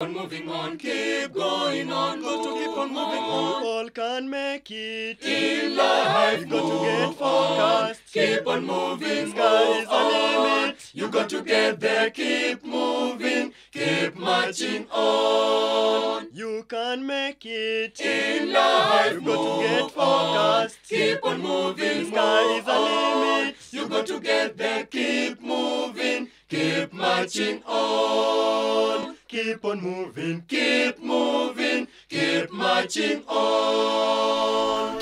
Moving on, keep going on, got to keep on moving on. All can make it In life, you got to get focused. keep on moving, Sky is the limit. You got to get there, keep moving, keep marching on. You can make it In life, you got to get focused. keep on moving, Sky is the limit. You got to get there, keep moving, keep marching on. Keep on moving. Keep moving, keep marching on.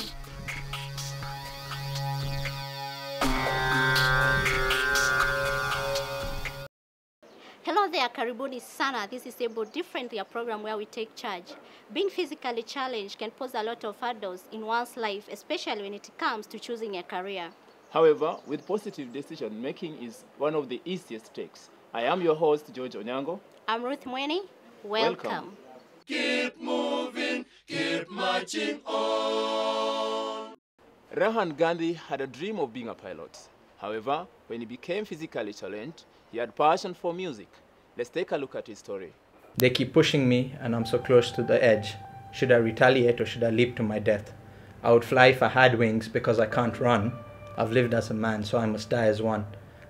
Hello there, karibuni sana. This is Able Differently, a program where we take charge. Being physically challenged can pose a lot of hurdles in one's life, especially when it comes to choosing a career. However, with positive decision making is one of the easiest takes. I am your host, George Onyango. I'm Ruth Mweni. Welcome. Keep moving, keep marching on. Rohan Gandhi had a dream of being a pilot. However, when he became physically challenged, he had passion for music. Let's take a look at his story. They keep pushing me and I'm so close to the edge. Should I retaliate or should I leap to my death? I would fly if I had wings because I can't run. I've lived as a man, so I must die as one.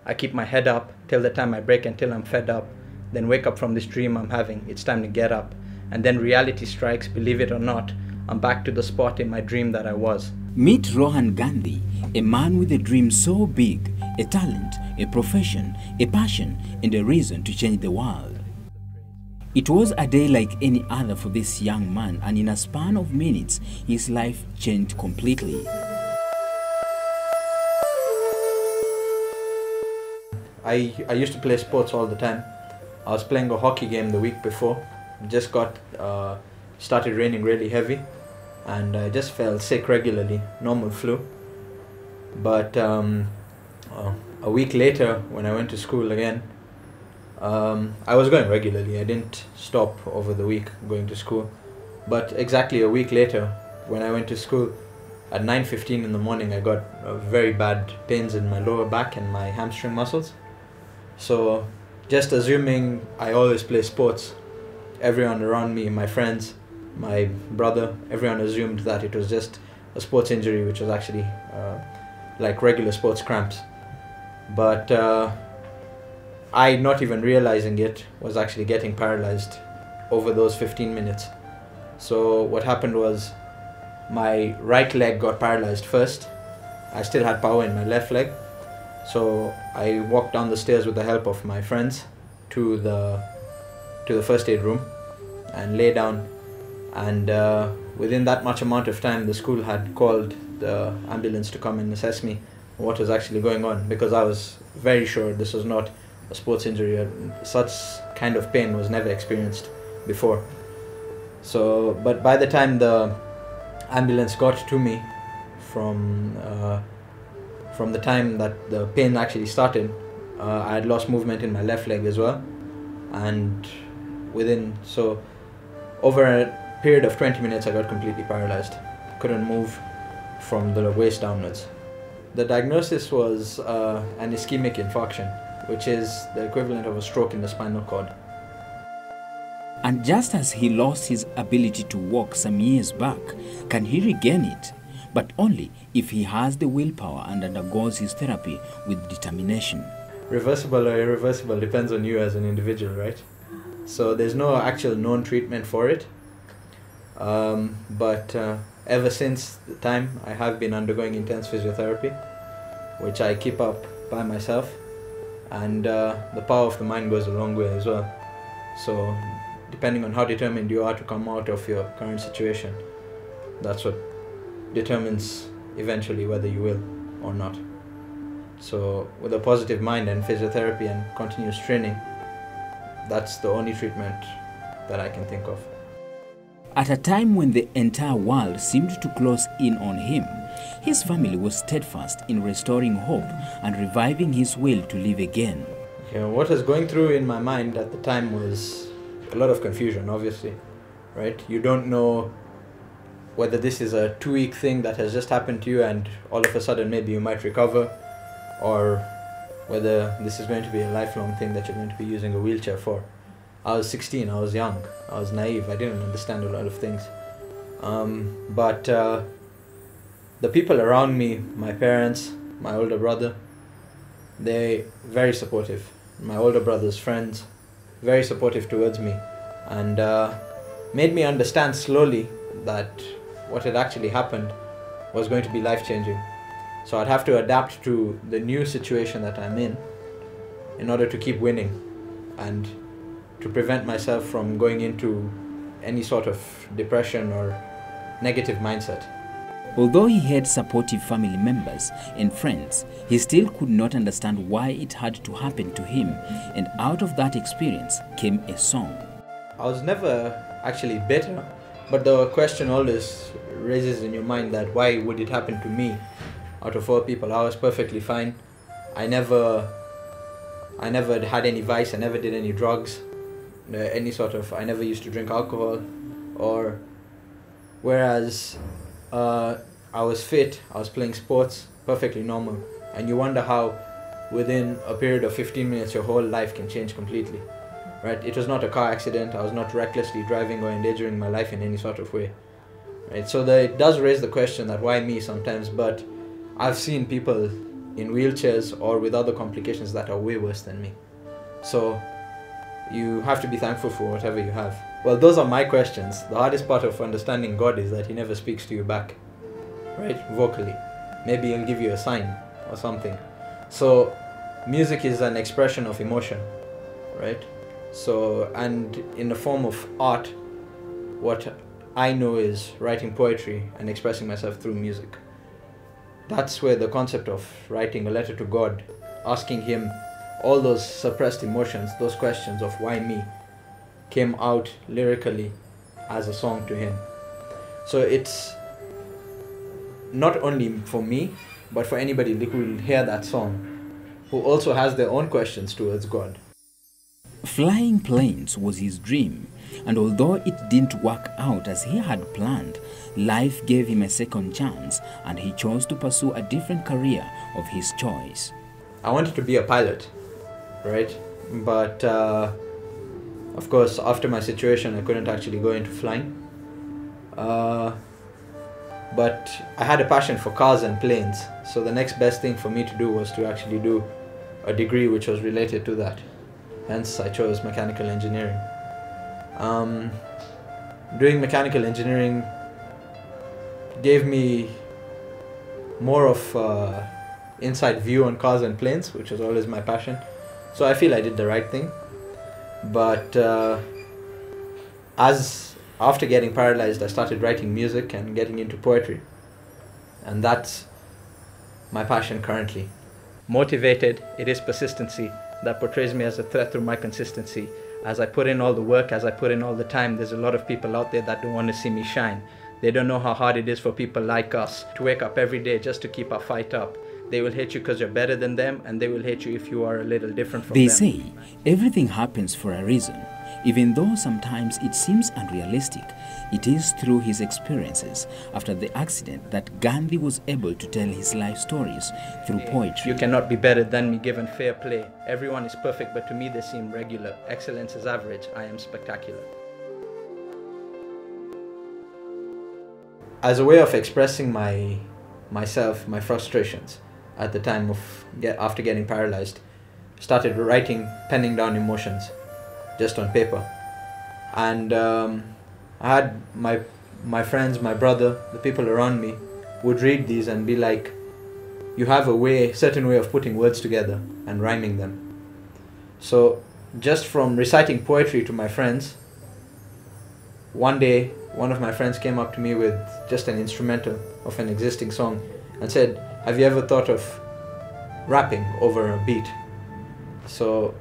I keep my head up till the time I break until I'm fed up. Then wake up from this dream I'm having. It's time to get up. And then reality strikes, believe it or not. I'm back to the spot in my dream that I was. Meet Rohan Gandhi, a man with a dream so big, a talent, a profession, a passion, and a reason to change the world. It was a day like any other for this young man, and in a span of minutes, his life changed completely. I used to play sports all the time. I was playing a hockey game the week before. It just started raining really heavy, and I just fell sick regularly, normal flu. But a week later, when I went to school again, I was going regularly. I didn't stop over the week going to school. But exactly a week later, when I went to school, at 9:15 in the morning, I got very bad pains in my lower back and my hamstring muscles. So just assuming I always play sports, everyone around me, my friends, my brother, everyone assumed that it was just a sports injury, which was actually like regular sports cramps. But I, not even realizing it, was actually getting paralyzed over those 15 minutes. So what happened was my right leg got paralyzed first. I still had power in my left leg. So I walked down the stairs with the help of my friends to the first aid room and lay down. And within that much amount of time, the school had called the ambulance to come and assess me what was actually going on, because I was very sure this was not a sports injury. Such kind of pain was never experienced before. So, but by the time the ambulance got to me, from the time that the pain actually started, I had lost movement in my left leg as well, and over a period of 20 minutes I got completely paralyzed. Couldn't move from the waist downwards. The diagnosis was an ischemic infarction, which is the equivalent of a stroke in the spinal cord. And just as he lost his ability to walk some years back, can he regain it? But only if he has the willpower and undergoes his therapy with determination. Reversible or irreversible depends on you as an individual, right? So there's no actual known treatment for it. But ever since the time, I have been undergoing intense physiotherapy, which I keep up by myself. And the power of the mind goes a long way as well. So depending on how determined you are to come out of your current situation, that's what determines eventually whether you will or not. So with a positive mind and physiotherapy and continuous training, that's the only treatment that I can think of. At a time when the entire world seemed to close in on him, his family was steadfast in restoring hope and reviving his will to live again. What was going through in my mind at the time was a lot of confusion, obviously, right? You don't know whether this is a 2-week thing that has just happened to you and all of a sudden maybe you might recover, or whether this is going to be a lifelong thing that you're going to be using a wheelchair for. I was 16, I was young, I was naive, I didn't understand a lot of things. But the people around me, my parents, my older brother, they very supportive. My older brother's friends, very supportive towards me, and made me understand slowly that what had actually happened was going to be life-changing. So I'd have to adapt to the new situation that I'm in order to keep winning and to prevent myself from going into any sort of depression or negative mindset. Although he had supportive family members and friends, he still could not understand why it had to happen to him, and out of that experience came a song. I was never actually bitter, but the question always raises in your mind that why would it happen to me? Out of all people, I was perfectly fine. I never had any vice, I never did any drugs, I never used to drink alcohol, or whereas I was fit, I was playing sports, perfectly normal. And you wonder how within a period of 15 minutes your whole life can change completely, right? It was not a car accident, I was not recklessly driving or endangering my life in any sort of way, right? So it does raise the question that why me sometimes, but I've seen people in wheelchairs or with other complications that are way worse than me. So you have to be thankful for whatever you have. Well, those are my questions. The hardest part of understanding God is that He never speaks to you back, right? Vocally. Maybe He'll give you a sign or something. So music is an expression of emotion, right? So, and in the form of art, what I know is writing poetry and expressing myself through music. That's where the concept of writing a letter to God, asking Him all those suppressed emotions, those questions of why me, came out lyrically as a song to Him. So it's not only for me, but for anybody who will hear that song, who also has their own questions towards God. Flying planes was his dream, and although it didn't work out as he had planned, life gave him a second chance and he chose to pursue a different career of his choice. I wanted to be a pilot, right? But of course, after my situation, I couldn't actually go into flying. But I had a passion for cars and planes, so the next best thing for me to do was to actually do a degree which was related to that. Hence, I chose mechanical engineering. Doing mechanical engineering gave me more of inside view on cars and planes, which was always my passion. So I feel I did the right thing. But after getting paralyzed, I started writing music and getting into poetry. And that's my passion currently. Motivated, it is persistency that portrays me as a threat through my consistency. As I put in all the work, as I put in all the time, there's a lot of people out there that don't want to see me shine. They don't know how hard it is for people like us to wake up every day just to keep our fight up. They will hate you because you're better than them, and they will hate you if you are a little different from them. They say everything happens for a reason. Even though sometimes it seems unrealistic, it is through his experiences after the accident that Gandhi was able to tell his life stories through poetry. You cannot be better than me given fair play. Everyone is perfect, but to me they seem regular. Excellence is average, I am spectacular. As a way of expressing myself, my frustrations at the time of after getting paralyzed, started penning down emotions just on paper. And I had my friends, my brother, the people around me would read these and be like, you have a certain way of putting words together and rhyming them. So just from reciting poetry to my friends, one day one of my friends came up to me with just an instrumental of an existing song and said, have you ever thought of rapping over a beat? So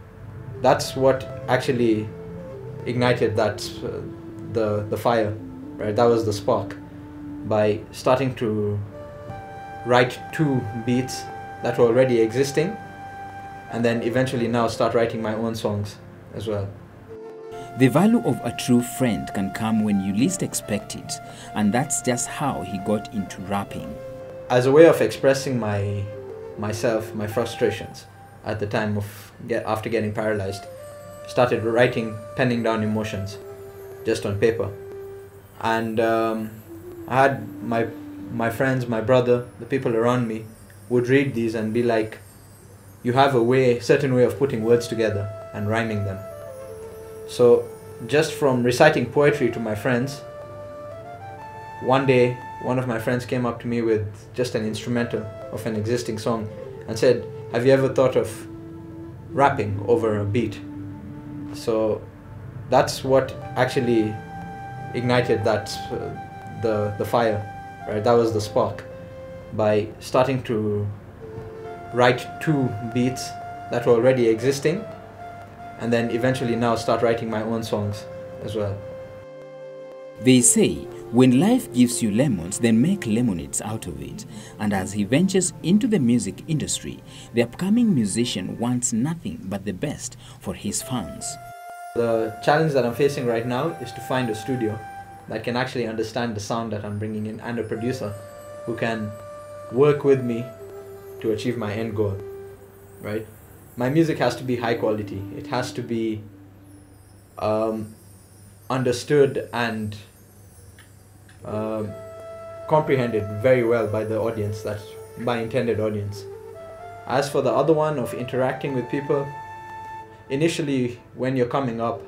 that's what actually ignited the fire, right? That was the spark. By starting to write 2 beats that were already existing, and then eventually now start writing my own songs as well. The value of a true friend can come when you least expect it, and that's just how he got into rapping. As a way of expressing myself, my frustrations at the time of after getting paralyzed, started penning down emotions just on paper. And I had my friends, my brother, the people around me would read these and be like, you have a certain way of putting words together and rhyming them. So just from reciting poetry to my friends, one day one of my friends came up to me with just an instrumental of an existing song and said, have you ever thought of rapping over a beat? So that's what actually ignited the fire, right? That was the spark. By starting to write 2 beats that were already existing, and then eventually now start writing my own songs as well. They say, when life gives you lemons, then make lemonades out of it. And as he ventures into the music industry, the upcoming musician wants nothing but the best for his fans. The challenge that I'm facing right now is to find a studio that can actually understand the sound that I'm bringing in, and a producer who can work with me to achieve my end goal, right? My music has to be high quality. It has to be understood and comprehended very well by the audience, that's my intended audience. As for the other one of interacting with people, initially when you're coming up,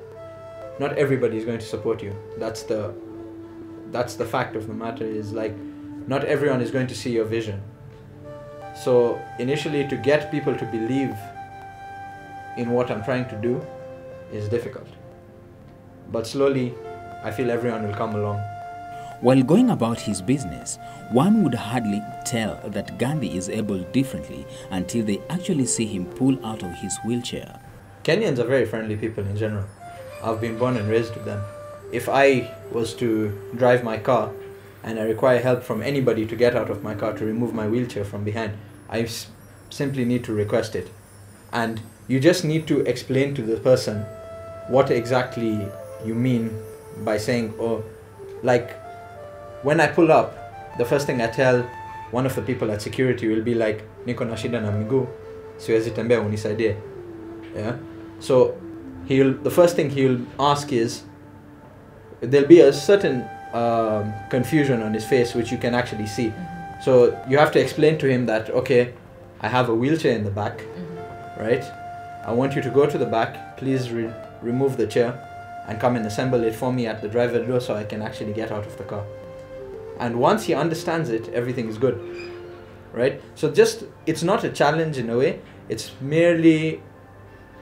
not everybody is going to support you. That's the fact of the matter, is like not everyone is going to see your vision. So initially, to get people to believe in what I'm trying to do is difficult. But slowly, I feel everyone will come along. While going about his business, one would hardly tell that Gandhi is able differently until they actually see him pull out of his wheelchair. Kenyans are very friendly people in general. I've been born and raised with them. If I was to drive my car and I require help from anybody to get out of my car, to remove my wheelchair from behind, I simply need to request it. And you just need to explain to the person what exactly you mean by saying, oh, like when I pull up, the first thing I tell one of the people at security will be like, niko na shida na miguu, siwezi tembea unisaidie. Yeah? So the first thing he'll ask is, there'll be a certain confusion on his face which you can actually see. So you have to explain to him that, okay, I have a wheelchair in the back, right? I want you to go to the back, please remove the chair and come and assemble it for me at the driver door so I can actually get out of the car. And once he understands it, everything is good, right? So it's not a challenge in a way, it's merely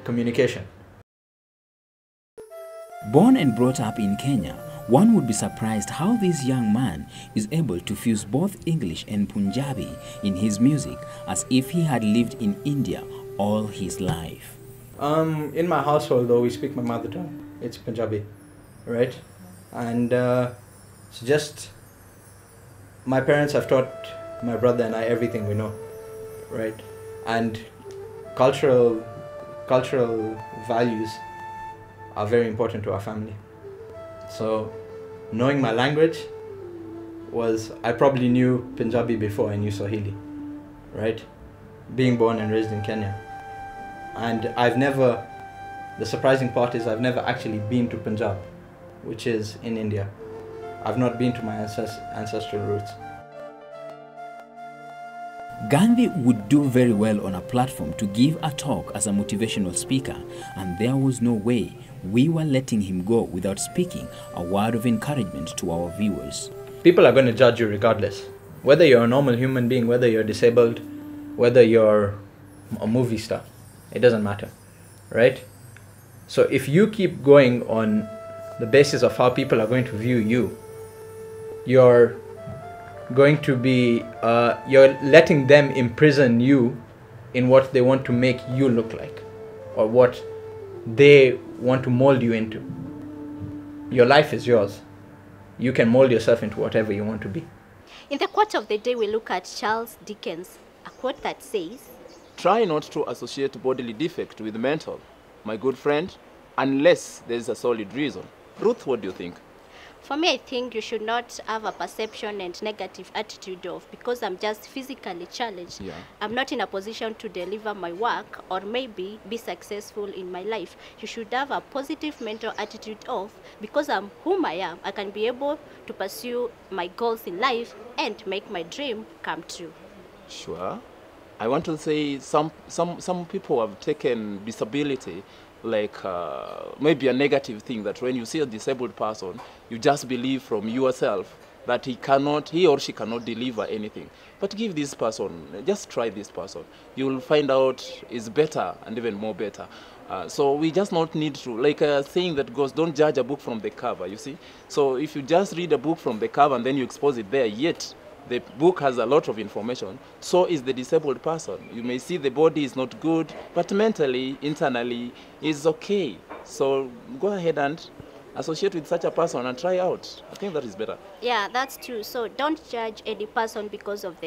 communication. Born and brought up in Kenya, one would be surprised how this young man is able to fuse both English and Punjabi in his music, as if he had lived in India all his life. In my household, though, we speak my mother tongue. It's Punjabi, right? And it's just my parents have taught my brother and I everything we know, right? And cultural values are very important to our family. So knowing my language I probably knew Punjabi before I knew Swahili, right? Being born and raised in Kenya. And the surprising part is I've never actually been to Punjab, which is in India. I've not been to my ancestral roots. Gandhi would do very well on a platform to give a talk as a motivational speaker, and there was no way we were letting him go without speaking a word of encouragement to our viewers. People are going to judge you regardless. Whether you're a normal human being, whether you're disabled, whether you're a movie star, it doesn't matter, right? So if you keep going on the basis of how people are going to view you, you're going to be, you're letting them imprison you in what they want to make you look like, or what they want to mold you into. Your life is yours. You can mold yourself into whatever you want to be. In the quote of the day, we look at Charles Dickens, a quote that says, Try not to associate bodily defect with mental, my good friend, unless there is a solid reason. Ruth, what do you think? For me, I think you should not have a perception and negative attitude of because I'm just physically challenged. Yeah. I'm not in a position to deliver my work or maybe be successful in my life. You should have a positive mental attitude of because I'm whom I am, I can be able to pursue my goals in life and make my dream come true. Sure. I want to say some people have taken disability like maybe a negative thing, that when you see a disabled person, you just believe from yourself that he or she cannot deliver anything. But give this person, just try this person. You will find out it's better and even more better. So we just not need to, like a saying that goes, don't judge a book from the cover, you see. So if you just read a book from the cover and then you expose it there, yet the book has a lot of information, so is the disabled person. You may see the body is not good, but mentally, internally, is okay. So go ahead and associate with such a person and try out. I think that is better. Yeah, that's true. So don't judge any person because of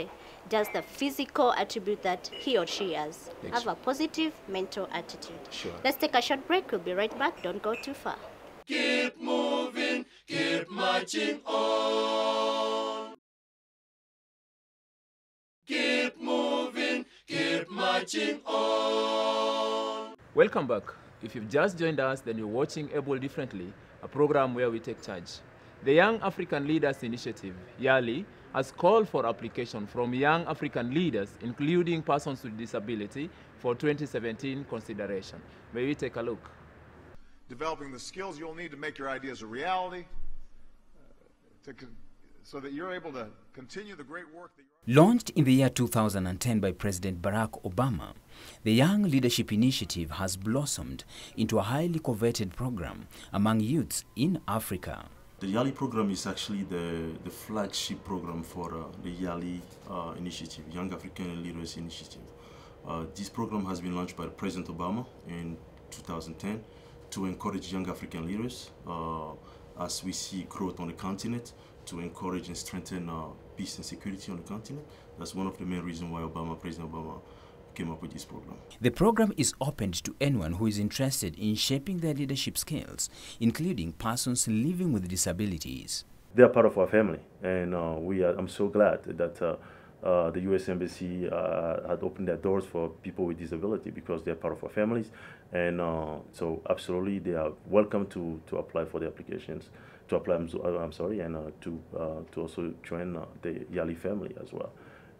just the physical attribute that he or she has. Have a positive mental attitude. Sure. Let's take a short break. We'll be right back. Don't go too far. Keep moving, keep marching on. Keep moving, keep marching on. Welcome back. If you've just joined us, then you're watching Able Differently, a program where we take charge. The Young African Leaders Initiative, YALI, has called for application from young African leaders, including persons with disability, for 2017 consideration. May we take a look? Developing the skills you'll need to make your ideas a reality, so that you're able to continue the great work that you're... Launched in the year 2010 by President Barack Obama, the Young Leadership Initiative has blossomed into a highly coveted program among youths in Africa. The YALI program is actually the flagship program for the YALI initiative, Young African Leaders Initiative. This program has been launched by President Obama in 2010 to encourage young African leaders as we see growth on the continent, to encourage and strengthen peace and security on the continent. That's one of the main reasons why President Obama came up with this program. The program is opened to anyone who is interested in shaping their leadership skills, including persons living with disabilities. They are part of our family, and I'm so glad that the U.S. Embassy had opened their doors for people with disability, because they are part of our families, and so absolutely they are welcome to apply for the applications, to apply, and to also join the YALI family as well.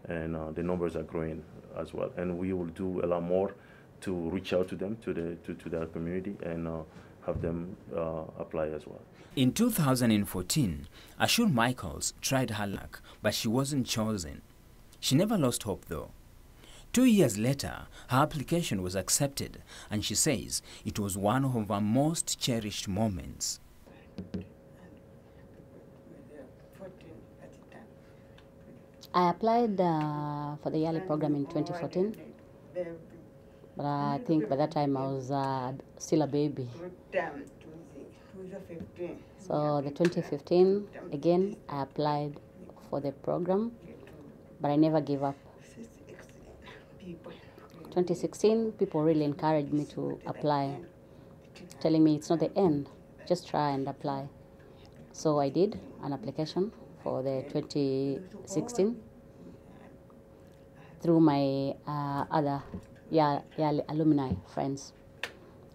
And the numbers are growing as well, and we will do a lot more to reach out to them, to their community, and have them apply as well. In 2014, Ms.Micheals tried her luck, but she wasn't chosen. She never lost hope though. 2 years later, her application was accepted, and she says it was one of her most cherished moments. I applied for the YALI program in 2014, but I think by that time I was still a baby. So the 2015, again, I applied for the program, but I never gave up. 2016, people really encouraged me to apply, telling me it's not the end, just try and apply. So I did an application for the 2016 through my other YALI alumni friends.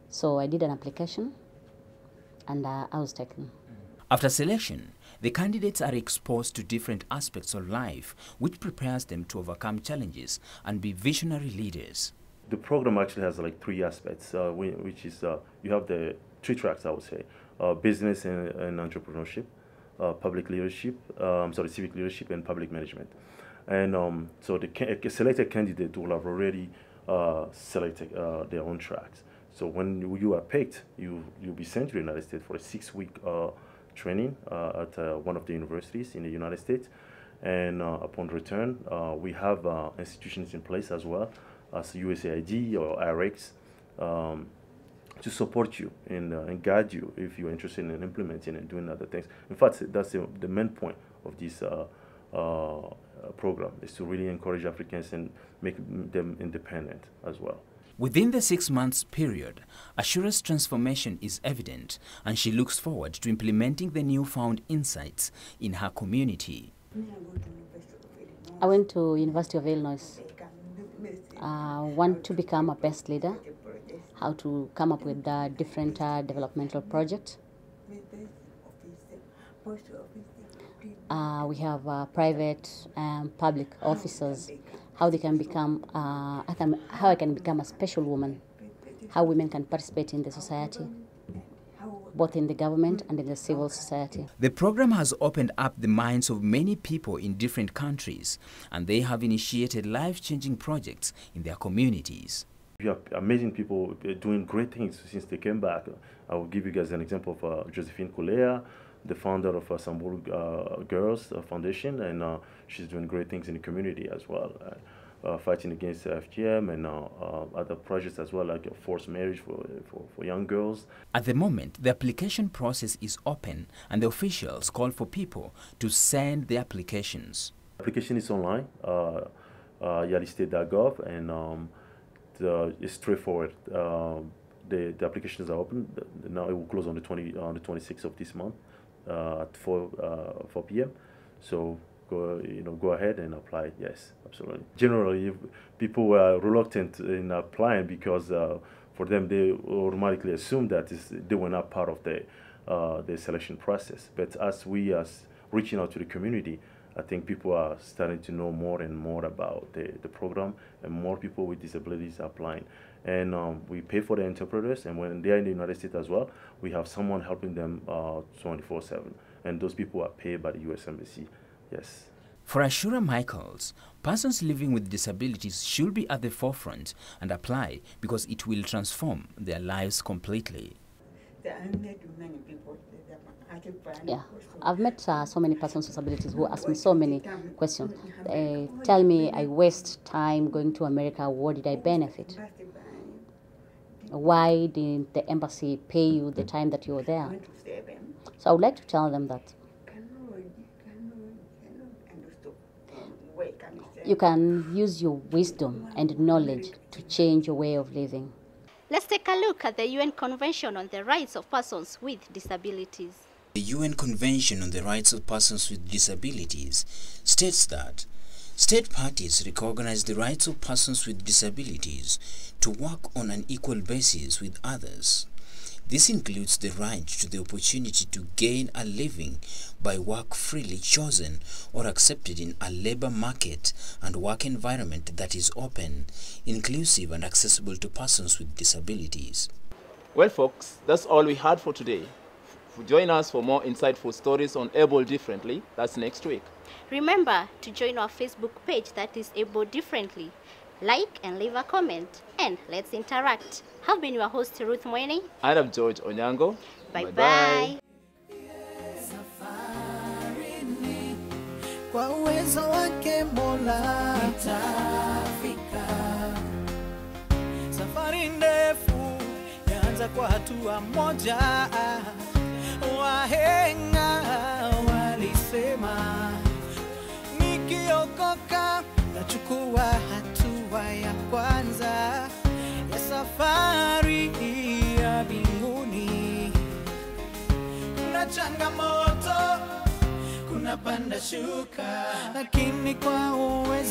So I did an application, and I was taken. After selection, the candidates are exposed to different aspects of life, which prepares them to overcome challenges and be visionary leaders. The program actually has like 3 aspects, which is, you have the 3 tracks, I would say: business and entrepreneurship, public leadership, civic leadership, and public management. And so the selected candidate will have already selected their own tracks. So when you are picked, you'll be sent to the United States for a 6-week training at one of the universities in the United States. And upon return, we have institutions in place as well as USAID or IREX to support you and guide you if you're interested in implementing and doing other things. In fact, that's the main point of this program, is to really encourage Africans and make them independent as well. Within the 6 months period, Ashura's transformation is evident, and she looks forward to implementing the newfound insights in her community. I went to University of Illinois. I want to become a best leader, how to come up with different developmental projects. We have private and public officers, how they can become, how I can become a special woman, how women can participate in the society, both in the government and in the civil society. The program has opened up the minds of many people in different countries, and they have initiated life-changing projects in their communities. We have amazing people doing great things since they came back. I will give you guys an example of Josephine Kulea, the founder of Samburu Girls Foundation, and she's doing great things in the community as well, fighting against FGM and other projects as well, like forced marriage for young girls. At the moment, the application process is open, and the officials call for people to send their applications. The application is online, yalistate.gov, and it's straightforward. The applications are open. Now it will close on the 26th of this month at 4 p.m. So go ahead and apply. Yes, absolutely. Generally, people were reluctant in applying because for them they automatically assume that they were not part of the selection process. But as we are reaching out to the community, I think people are starting to know more and more about the program, and more people with disabilities are applying. And we pay for the interpreters, and when they're in the United States as well, we have someone helping them 24/7. And those people are paid by the U.S. Embassy. Yes. For Ms.Micheals, persons living with disabilities should be at the forefront and apply, because it will transform their lives completely. Yeah, I've met so many persons with disabilities who ask me so many questions. They tell me I waste time going to America. What did I benefit? Why didn't the embassy pay you the time that you were there? So I would like to tell them that you can use your wisdom and knowledge to change your way of living. Let's take a look at the UN Convention on the Rights of Persons with Disabilities. The UN Convention on the Rights of Persons with Disabilities states that state parties recognize the rights of persons with disabilities to work on an equal basis with others. This includes the right to the opportunity to gain a living by work freely chosen or accepted in a labor market and work environment that is open, inclusive, and accessible to persons with disabilities. Well, folks, that's all we had for today. Join us for more insightful stories on Able Differently. That's next week. Remember to join our Facebook page, that is Able Differently. Like and leave a comment, and let's interact. I've been your host, Ruth Mweni. And I'm George Onyango. Bye-bye. Kwa uwezo wake Mola nitafika. Safari ndefu yaanza kwa hatua moja. Wahenga walisema nikiokoka nachukua hatua ya kwanza ya safari ya mbinguni. Kuna changamoto, kuna panda shuka, lakini kwa uwezo